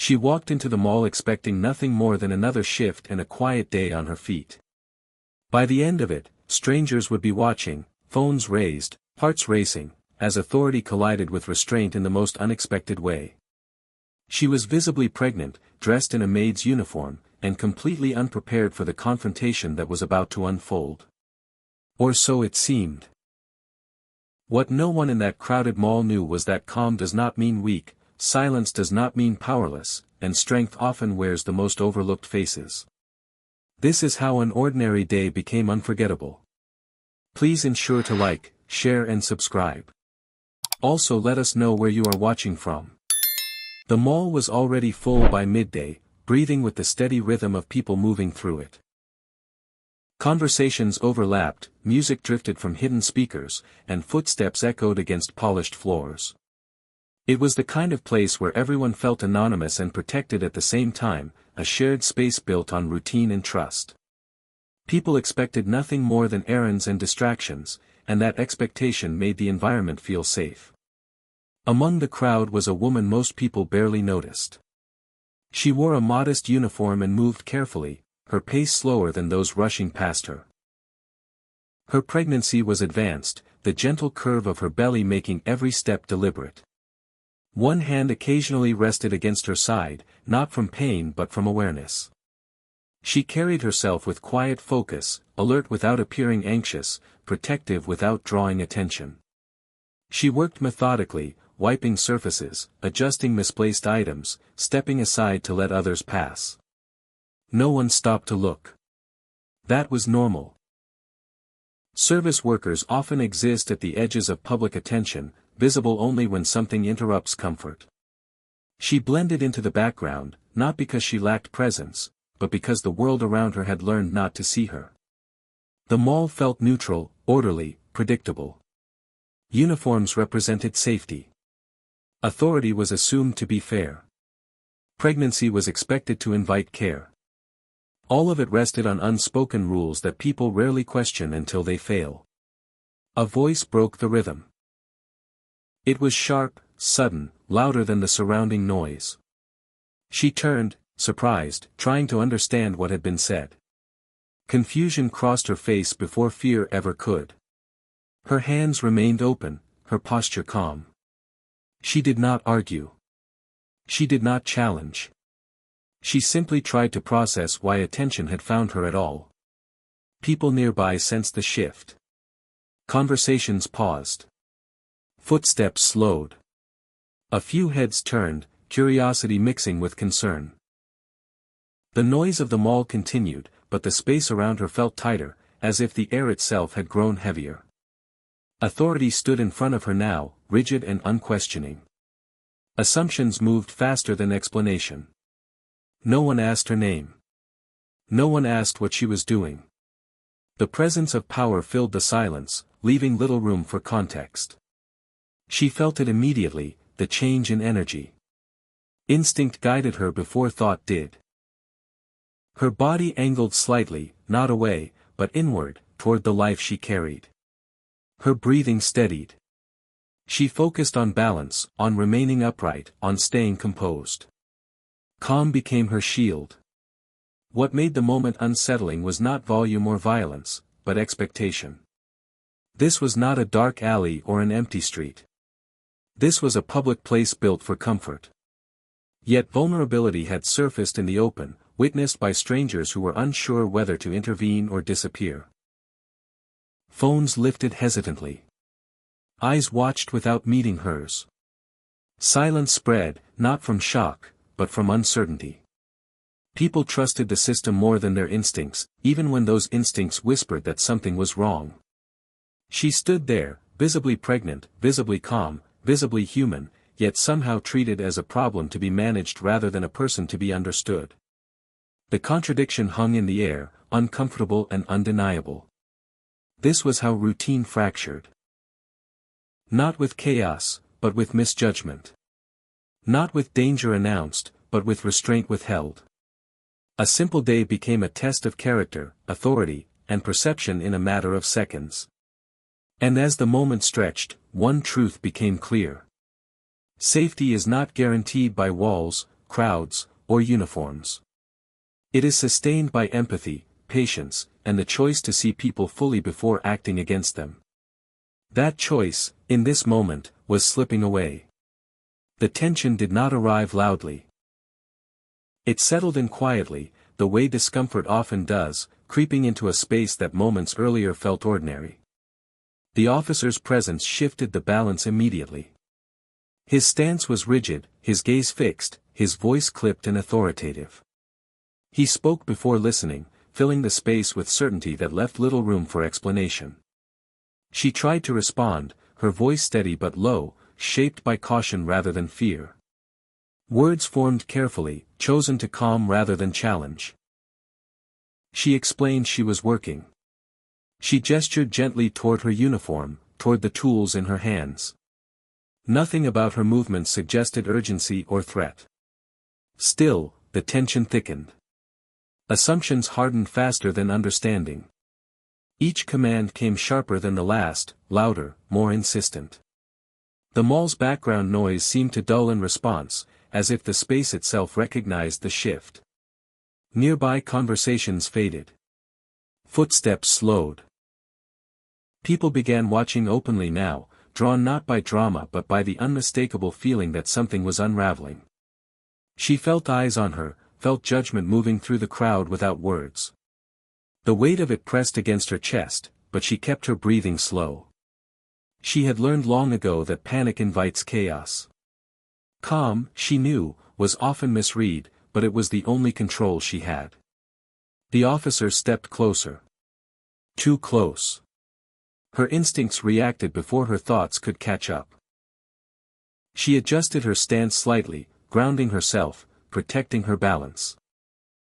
She walked into the mall expecting nothing more than another shift and a quiet day on her feet. By the end of it, strangers would be watching, phones raised, hearts racing, as authority collided with restraint in the most unexpected way. She was visibly pregnant, dressed in a maid's uniform, and completely unprepared for the confrontation that was about to unfold. Or so it seemed. What no one in that crowded mall knew was that calm does not mean weak, silence does not mean powerless, and strength often wears the most overlooked faces. This is how an ordinary day became unforgettable. Please ensure to like, share and subscribe. Also let us know where you are watching from. The mall was already full by midday, breathing with the steady rhythm of people moving through it. Conversations overlapped, music drifted from hidden speakers, and footsteps echoed against polished floors. It was the kind of place where everyone felt anonymous and protected at the same time, a shared space built on routine and trust. People expected nothing more than errands and distractions, and that expectation made the environment feel safe. Among the crowd was a woman most people barely noticed. She wore a modest uniform and moved carefully, her pace slower than those rushing past her. Her pregnancy was advanced, the gentle curve of her belly making every step deliberate. One hand occasionally rested against her side, not from pain but from awareness. She carried herself with quiet focus, alert without appearing anxious, protective without drawing attention. She worked methodically, wiping surfaces, adjusting misplaced items, stepping aside to let others pass. No one stopped to look. That was normal. Service workers often exist at the edges of public attention, visible only when something interrupts comfort. She blended into the background, not because she lacked presence, but because the world around her had learned not to see her. The mall felt neutral, orderly, predictable. Uniforms represented safety. Authority was assumed to be fair. Pregnancy was expected to invite care. All of it rested on unspoken rules that people rarely question until they fail. A voice broke the rhythm. It was sharp, sudden, louder than the surrounding noise. She turned, surprised, trying to understand what had been said. Confusion crossed her face before fear ever could. Her hands remained open, her posture calm. She did not argue. She did not challenge. She simply tried to process why attention had found her at all. People nearby sensed the shift. Conversations paused. Footsteps slowed. A few heads turned, curiosity mixing with concern. The noise of the mall continued, but the space around her felt tighter, as if the air itself had grown heavier. Authority stood in front of her now, rigid and unquestioning. Assumptions moved faster than explanation. No one asked her name. No one asked what she was doing. The presence of power filled the silence, leaving little room for context. She felt it immediately, the change in energy. Instinct guided her before thought did. Her body angled slightly, not away, but inward, toward the life she carried. Her breathing steadied. She focused on balance, on remaining upright, on staying composed. Calm became her shield. What made the moment unsettling was not volume or violence, but expectation. This was not a dark alley or an empty street. This was a public place built for comfort. Yet vulnerability had surfaced in the open, witnessed by strangers who were unsure whether to intervene or disappear. Phones lifted hesitantly. Eyes watched without meeting hers. Silence spread, not from shock, but from uncertainty. People trusted the system more than their instincts, even when those instincts whispered that something was wrong. She stood there, visibly pregnant, visibly calm, visibly human, yet somehow treated as a problem to be managed rather than a person to be understood. The contradiction hung in the air, uncomfortable and undeniable. This was how routine fractured. Not with chaos, but with misjudgment. Not with danger announced, but with restraint withheld. A simple day became a test of character, authority, and perception in a matter of seconds. And as the moment stretched, one truth became clear. Safety is not guaranteed by walls, crowds, or uniforms. It is sustained by empathy, patience, and the choice to see people fully before acting against them. That choice, in this moment, was slipping away. The tension did not arrive loudly. It settled in quietly, the way discomfort often does, creeping into a space that moments earlier felt ordinary. The officer's presence shifted the balance immediately. His stance was rigid, his gaze fixed, his voice clipped and authoritative. He spoke before listening, filling the space with certainty that left little room for explanation. She tried to respond, her voice steady but low, shaped by caution rather than fear. Words formed carefully, chosen to calm rather than challenge. She explained she was working. She gestured gently toward her uniform, toward the tools in her hands. Nothing about her movements suggested urgency or threat. Still, the tension thickened. Assumptions hardened faster than understanding. Each command came sharper than the last, louder, more insistent. The mall's background noise seemed to dull in response, as if the space itself recognized the shift. Nearby conversations faded. Footsteps slowed. People began watching openly now, drawn not by drama but by the unmistakable feeling that something was unraveling. She felt eyes on her, felt judgment moving through the crowd without words. The weight of it pressed against her chest, but she kept her breathing slow. She had learned long ago that panic invites chaos. Calm, she knew, was often misread, but it was the only control she had. The officer stepped closer. Too close. Her instincts reacted before her thoughts could catch up. She adjusted her stance slightly, grounding herself, protecting her balance.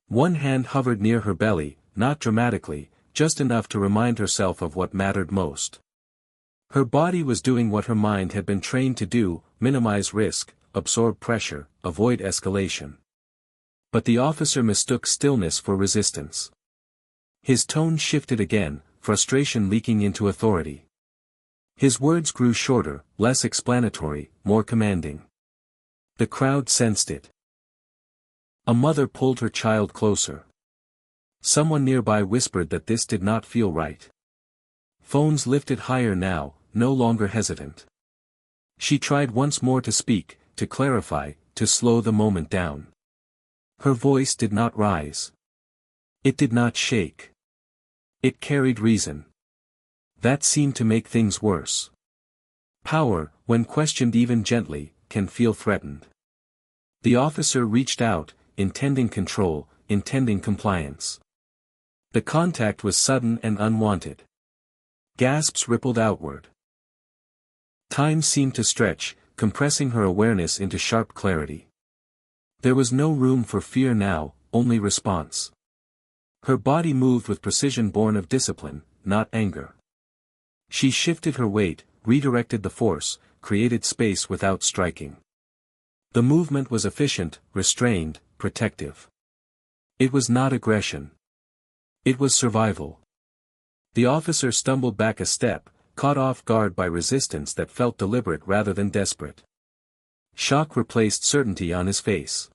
One hand hovered near her belly, not dramatically, just enough to remind herself of what mattered most. Her body was doing what her mind had been trained to do, minimize risk, absorb pressure, avoid escalation. But the officer mistook stillness for resistance. His tone shifted again, frustration leaking into authority. His words grew shorter, less explanatory, more commanding. The crowd sensed it. A mother pulled her child closer. Someone nearby whispered that this did not feel right. Phones lifted higher now, no longer hesitant. She tried once more to speak, to clarify, to slow the moment down. Her voice did not rise. It did not shake. It carried reason. That seemed to make things worse. Power, when questioned even gently, can feel threatened. The officer reached out, intending control, intending compliance. The contact was sudden and unwanted. Gasps rippled outward. Time seemed to stretch, compressing her awareness into sharp clarity. There was no room for fear now, only response. Her body moved with precision born of discipline, not anger. She shifted her weight, redirected the force, created space without striking. The movement was efficient, restrained, protective. It was not aggression. It was survival. The officer stumbled back a step, caught off guard by resistance that felt deliberate rather than desperate. Shock replaced certainty on his face.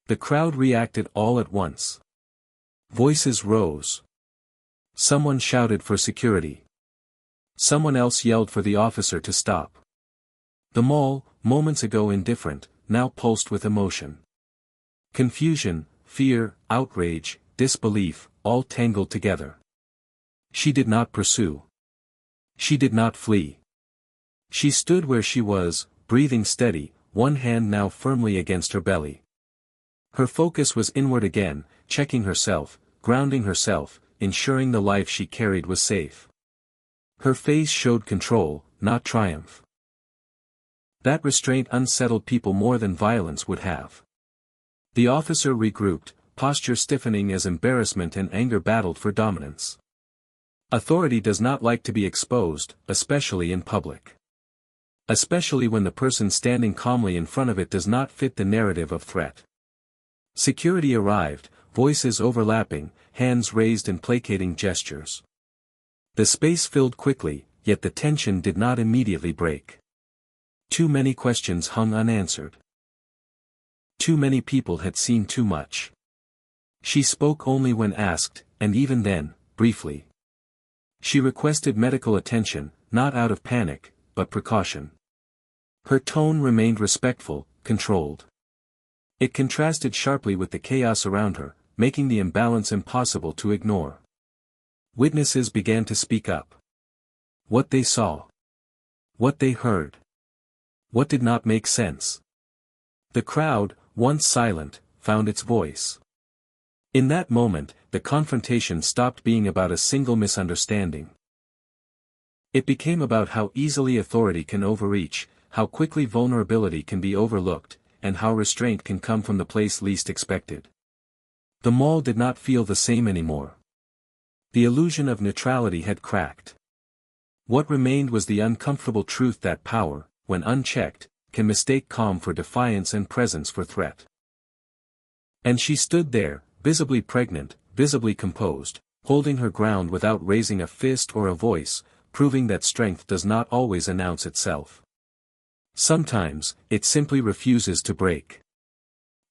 The crowd reacted all at once. Voices rose. Someone shouted for security. Someone else yelled for the officer to stop. The mall, moments ago indifferent, now pulsed with emotion. Confusion, fear, outrage, disbelief, all tangled together. She did not pursue. She did not flee. She stood where she was, breathing steady, one hand now firmly against her belly. Her focus was inward again, checking herself, grounding herself, ensuring the life she carried was safe. Her face showed control, not triumph. That restraint unsettled people more than violence would have. The officer regrouped, posture stiffening as embarrassment and anger battled for dominance. Authority does not like to be exposed, especially in public. Especially when the person standing calmly in front of it does not fit the narrative of threat. Security arrived, voices overlapping, hands raised in placating gestures. The space filled quickly, yet the tension did not immediately break. Too many questions hung unanswered. Too many people had seen too much. She spoke only when asked, and even then, briefly. She requested medical attention, not out of panic, but precaution. Her tone remained respectful, controlled. It contrasted sharply with the chaos around her, making the imbalance impossible to ignore. Witnesses began to speak up. What they saw. What they heard. What did not make sense. The crowd, once silent, found its voice. In that moment, the confrontation stopped being about a single misunderstanding. It became about how easily authority can overreach, how quickly vulnerability can be overlooked, and how restraint can come from the place least expected. The mall did not feel the same anymore. The illusion of neutrality had cracked. What remained was the uncomfortable truth that power, when unchecked, can mistake calm for defiance and presence for threat. And she stood there, visibly pregnant, visibly composed, holding her ground without raising a fist or a voice, proving that strength does not always announce itself. Sometimes, it simply refuses to break.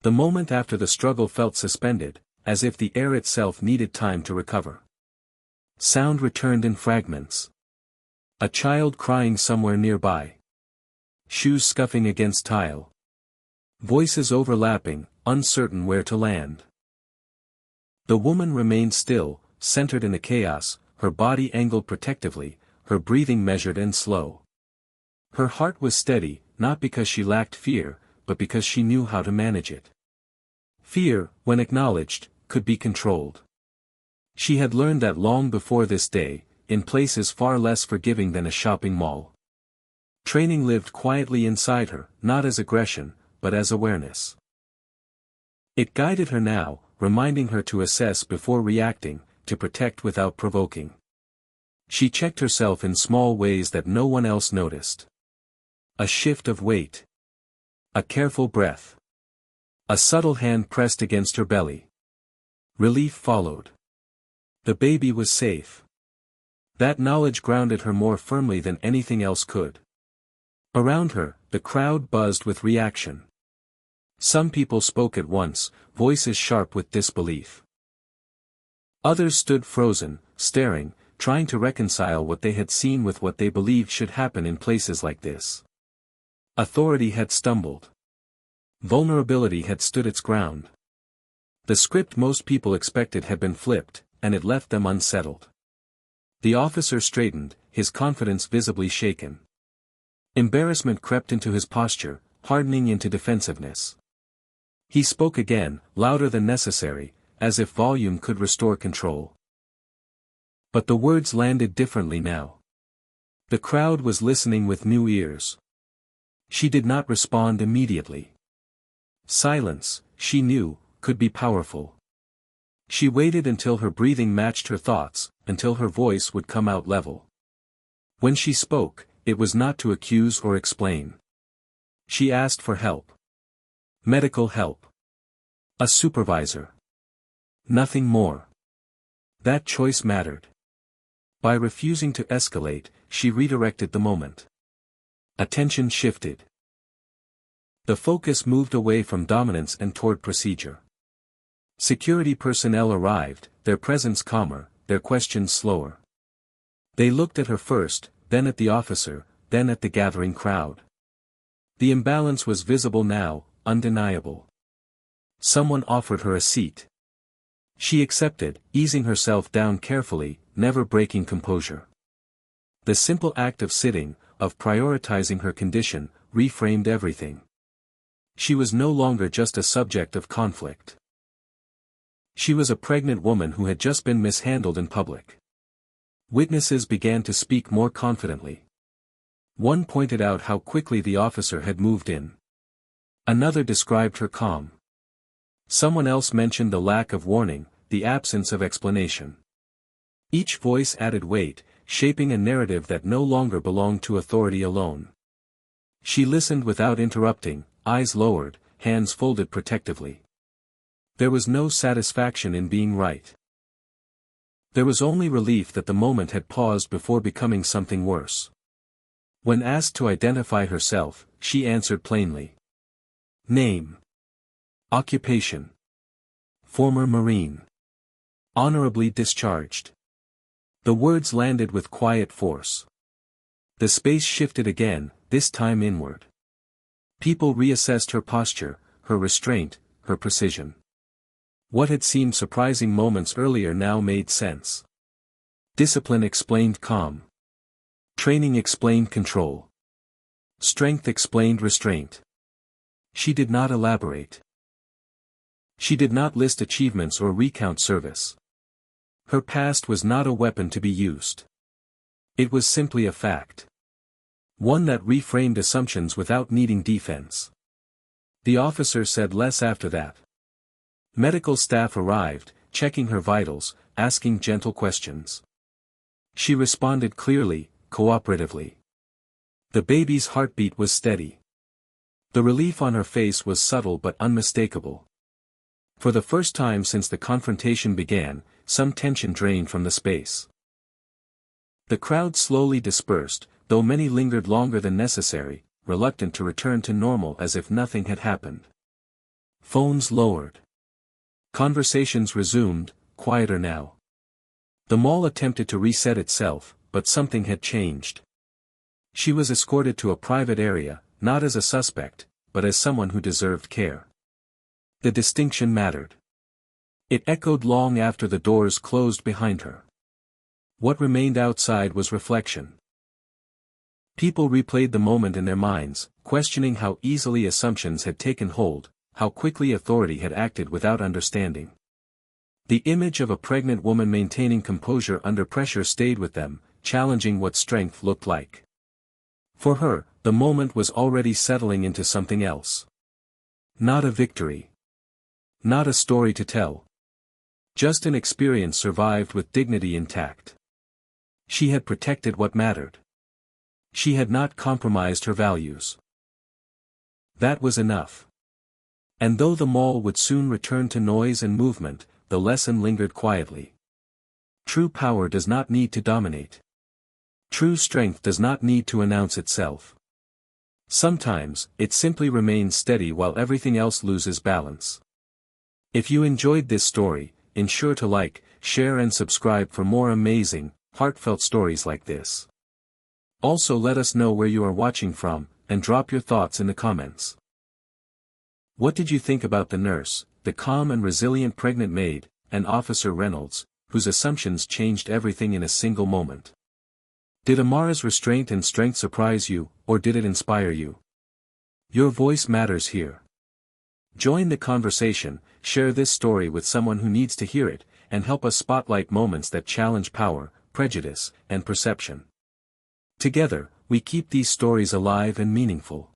The moment after the struggle felt suspended, as if the air itself needed time to recover. Sound returned in fragments. A child crying somewhere nearby. Shoes scuffing against tile. Voices overlapping, uncertain where to land. The woman remained still, centered in the chaos, her body angled protectively, her breathing measured and slow. Her heart was steady, not because she lacked fear, but because she knew how to manage it. Fear, when acknowledged, could be controlled. She had learned that long before this day, in places far less forgiving than a shopping mall. Training lived quietly inside her, not as aggression, but as awareness. It guided her now, reminding her to assess before reacting, to protect without provoking. She checked herself in small ways that no one else noticed. A shift of weight. A careful breath. A subtle hand pressed against her belly. Relief followed. The baby was safe. That knowledge grounded her more firmly than anything else could. Around her, the crowd buzzed with reaction. Some people spoke at once, voices sharp with disbelief. Others stood frozen, staring, trying to reconcile what they had seen with what they believed should happen in places like this. Authority had stumbled. Vulnerability had stood its ground. The script most people expected had been flipped, and it left them unsettled. The officer straightened, his confidence visibly shaken. Embarrassment crept into his posture, hardening into defensiveness. He spoke again, louder than necessary, as if volume could restore control. But the words landed differently now. The crowd was listening with new ears. She did not respond immediately. Silence, she knew, could be powerful. She waited until her breathing matched her thoughts, until her voice would come out level. When she spoke, it was not to accuse or explain. She asked for help. Medical help. A supervisor. Nothing more. That choice mattered. By refusing to escalate, she redirected the moment. Attention shifted. The focus moved away from dominance and toward procedure. Security personnel arrived, their presence calmer, their questions slower. They looked at her first, then at the officer, then at the gathering crowd. The imbalance was visible now, undeniable. Someone offered her a seat. She accepted, easing herself down carefully, never breaking composure. The simple act of sitting, of prioritizing her condition, reframed everything. She was no longer just a subject of conflict. She was a pregnant woman who had just been mishandled in public. Witnesses began to speak more confidently. One pointed out how quickly the officer had moved in. Another described her calm. Someone else mentioned the lack of warning, the absence of explanation. Each voice added weight, shaping a narrative that no longer belonged to authority alone. She listened without interrupting, eyes lowered, hands folded protectively. There was no satisfaction in being right. There was only relief that the moment had paused before becoming something worse. When asked to identify herself, she answered plainly. Name. Occupation. Former Marine. Honorably discharged. The words landed with quiet force. The space shifted again, this time inward. People reassessed her posture, her restraint, her precision. What had seemed surprising moments earlier now made sense. Discipline explained calm. Training explained control. Strength explained restraint. She did not elaborate. She did not list achievements or recount service. Her past was not a weapon to be used. It was simply a fact. One that reframed assumptions without needing defense. The officer said less after that. Medical staff arrived, checking her vitals, asking gentle questions. She responded clearly, cooperatively. The baby's heartbeat was steady. The relief on her face was subtle but unmistakable. For the first time since the confrontation began, some tension drained from the space. The crowd slowly dispersed, though many lingered longer than necessary, reluctant to return to normal as if nothing had happened. Phones lowered. Conversations resumed, quieter now. The mall attempted to reset itself, but something had changed. She was escorted to a private area, not as a suspect, but as someone who deserved care. The distinction mattered. It echoed long after the doors closed behind her. What remained outside was reflection. People replayed the moment in their minds, questioning how easily assumptions had taken hold, how quickly authority had acted without understanding. The image of a pregnant woman maintaining composure under pressure stayed with them, challenging what strength looked like. For her, the moment was already settling into something else. Not a victory. Not a story to tell. Just an experience survived with dignity intact. She had protected what mattered. She had not compromised her values. That was enough. And though the mall would soon return to noise and movement, the lesson lingered quietly. True power does not need to dominate. True strength does not need to announce itself. Sometimes, it simply remains steady while everything else loses balance. If you enjoyed this story, ensure to like, share and subscribe for more amazing, heartfelt stories like this. Also let us know where you are watching from, and drop your thoughts in the comments. What did you think about the nurse, the calm and resilient pregnant maid, and Officer Reynolds, whose assumptions changed everything in a single moment? Did Amara's restraint and strength surprise you, or did it inspire you? Your voice matters here. Join the conversation, share this story with someone who needs to hear it, and help us spotlight moments that challenge power, prejudice, and perception. Together, we keep these stories alive and meaningful.